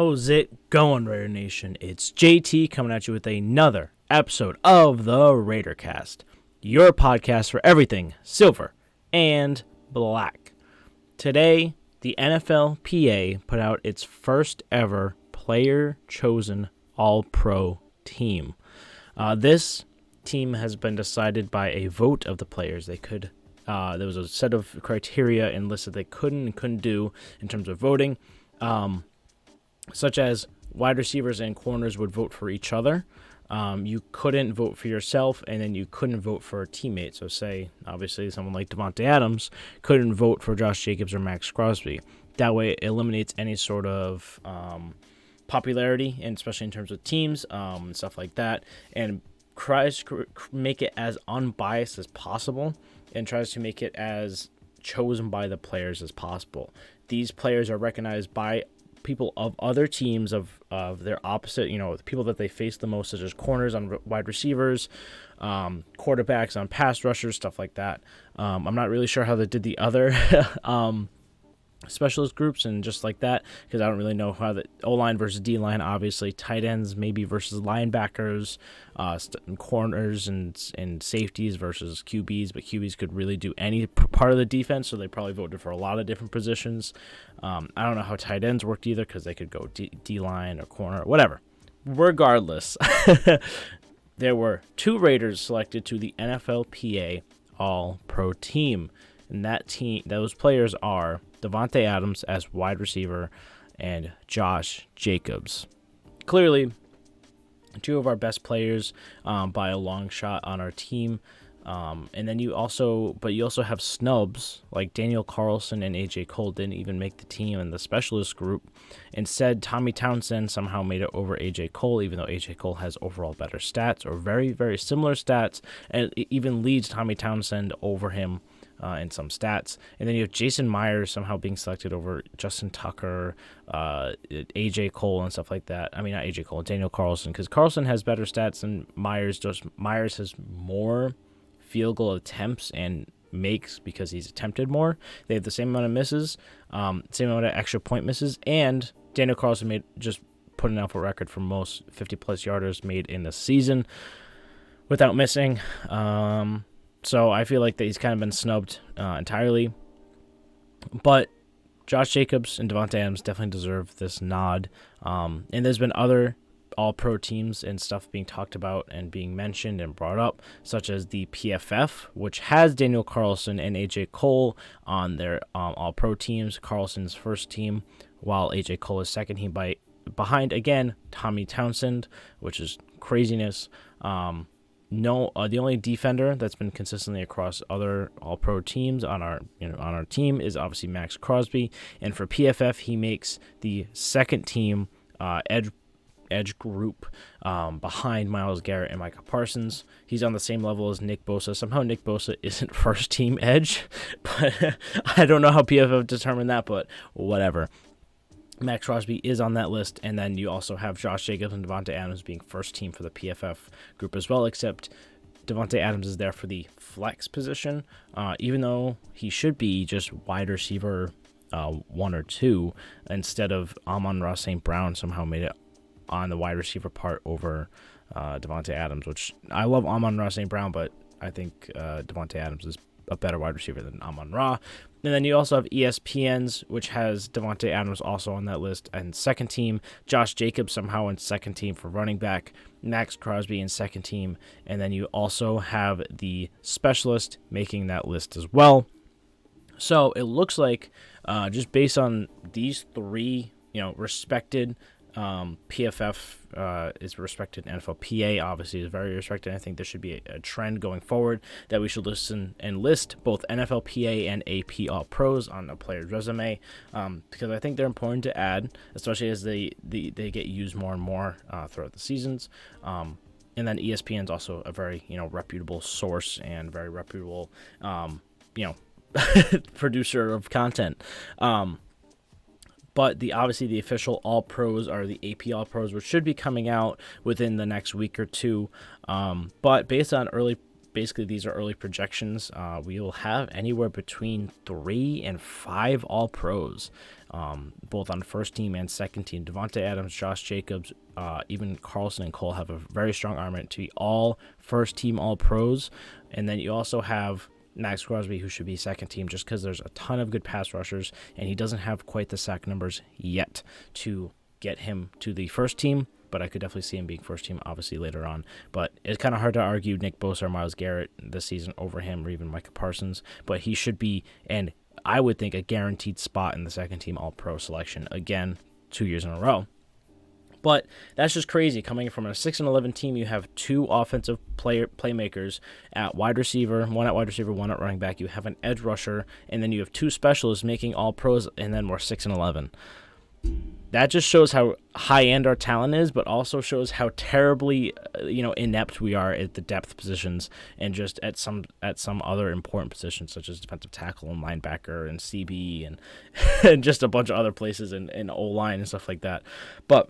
How's it going, Raider Nation? It's JT coming at you with another episode of the Raidercast, your podcast for everything silver and black. Today, the NFLPA put out its first ever player-chosen All-Pro team. This team has been decided by a vote of the players. There was a set of criteria and lists that they could and couldn't do in terms of voting. Such as wide receivers and corners would vote for each other. You couldn't vote for yourself, and then you couldn't vote for a teammate. So say, obviously, someone like Davante Adams couldn't vote for Josh Jacobs or Max Crosby. That way, it eliminates any sort of popularity, and especially in terms of teams and stuff like that, and tries to make it as unbiased as possible, and tries to make it as chosen by the players as possible. These players are recognized by people of other teams of their opposite, the people that they face the most, such as corners on wide receivers, quarterbacks on pass rushers, stuff like that. I'm not really sure how they did the other specialist groups and just like that, because I don't really know how the O-line versus D-line, obviously, tight ends maybe versus linebackers, corners and safeties versus QBs, but QBs could really do any part of the defense, so they probably voted for a lot of different positions. I don't know how tight ends worked either, because they could go D-line or corner or whatever. Regardless, there were 2 Raiders selected to the NFLPA All-Pro team, and those players are Davante Adams as wide receiver and Josh Jacobs. Clearly, 2 of our best players by a long shot on our team. And then you also have snubs like Daniel Carlson and AJ Cole didn't even make the team in the specialist group. Instead, Tommy Townsend somehow made it over AJ Cole, even though AJ Cole has overall better stats or very, very similar stats, and it even leads Tommy Townsend over him in some stats. And then you have Jason Myers somehow being selected over Justin Tucker, AJ Cole and stuff like that. I mean, not AJ Cole, Daniel Carlson, because Carlson has better stats than Myers. Myers has more field goal attempts and makes because he's attempted more. They have the same amount of misses, same amount of extra point misses, and Daniel Carlson just put an alpha record for most 50-plus yarders made in the season without missing. So I feel like that he's kind of been snubbed entirely. But Josh Jacobs and Davante Adams definitely deserve this nod. And there's been other All-Pro teams and stuff being talked about and being mentioned and brought up, such as the PFF, which has Daniel Carlson and AJ Cole on their All-Pro teams. Carlson's first team, while AJ Cole is second team behind, again, Tommy Townsend, which is craziness. The only defender that's been consistently across other All-Pro teams on our team is obviously Max Crosby, and for PFF he makes the second team edge group behind Myles Garrett and Micah Parsons. He's on the same level as Nick Bosa. Somehow Nick Bosa isn't first team edge, but I don't know how PFF determined that, but whatever. Max Crosby is on that list, and then you also have Josh Jacobs and Davante Adams being first team for the PFF group as well, except Davante Adams is there for the flex position, even though he should be just wide receiver 1 or 2, instead of Amon-Ra St. Brown somehow made it on the wide receiver part over Davante Adams, which I love Amon-Ra St. Brown, but I think Davante Adams is a better wide receiver than Amon-Ra. And then you also have ESPN's, which has Davante Adams also on that list, and second team, Josh Jacobs somehow in second team for running back, Max Crosby in second team, and then you also have the specialist making that list as well. So it looks like just based on these 3, respected, PFF is respected, NFLPA obviously is very respected. I think there should be a trend going forward that we should listen and list both NFLPA and AP All-Pros on a player's resume, because I think they're important to add, especially as they get used more and more throughout the seasons. And then ESPN is also a very reputable source and very reputable producer of content. But obviously the official All-Pros are the AP All-Pros, which should be coming out within the next week or 2. But based on basically these are early projections, we will have anywhere between 3 and 5 All-Pros both on first team and second team. Davante Adams, Josh Jacobs, even Carlson and Cole have a very strong armament to be all first team all pros. And then you also have Max Crosby, who should be second team, just because there's a ton of good pass rushers, and he doesn't have quite the sack numbers yet to get him to the first team. But I could definitely see him being first team, obviously, later on. But it's kind of hard to argue Nick Bosa or Myles Garrett this season over him, or even Micah Parsons. But he should be, and I would think, a guaranteed spot in the second team All-Pro selection, again, 2 years in a row. But that's just crazy. Coming from a 6-11 team, you have two offensive playmakers at wide receiver, one at wide receiver, one at running back. You have an edge rusher, and then you have two specialists making All-Pros, and then we're 6-11. That just shows how high-end our talent is, but also shows how terribly, inept we are at the depth positions and just at some other important positions, such as defensive tackle and linebacker and CB and just a bunch of other places in O-line and stuff like that. But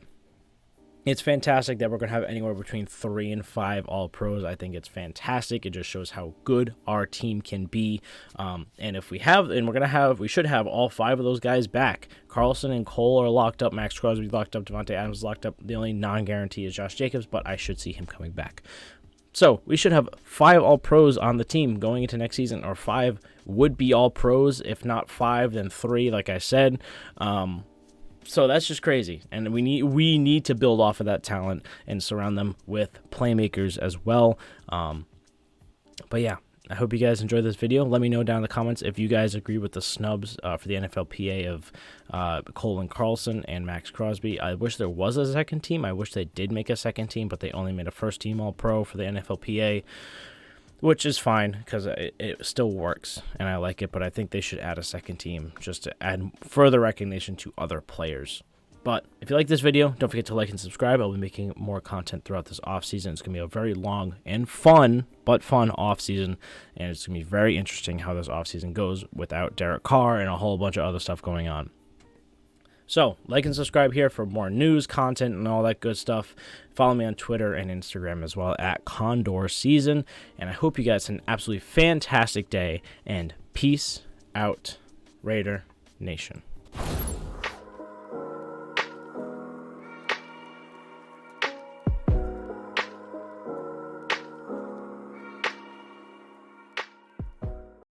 it's fantastic that we're going to have anywhere between 3 and 5 All-Pros. I think it's fantastic. It just shows how good our team can be. And if we have, and we should have all 5 of those guys back. Carlson and Cole are locked up. Max Crosby locked up. Davante Adams is locked up. The only non-guarantee is Josh Jacobs, but I should see him coming back. So we should have 5 All-Pros on the team going into next season, or 5 would be All-Pros. If not 5, then 3, like I said. So that's just crazy, and we need to build off of that talent and surround them with playmakers as well. But yeah, I hope you guys enjoyed this video. Let me know down in the comments if you guys agree with the snubs for the NFLPA of Cole and Carlson and Max Crosby. I wish there was a second team. I wish they did make a second team, but they only made a first team All-Pro for the NFLPA. Which is fine, because it still works, and I like it, but I think they should add a second team just to add further recognition to other players. But if you like this video, don't forget to like and subscribe. I'll be making more content throughout this offseason. It's going to be a very long and fun offseason, and it's going to be very interesting how this offseason goes without Derek Carr and a whole bunch of other stuff going on. So, like and subscribe here for more news, content, and all that good stuff. Follow me on Twitter and Instagram as well at Condor Season. And I hope you guys have an absolutely fantastic day. And peace out, Raider Nation.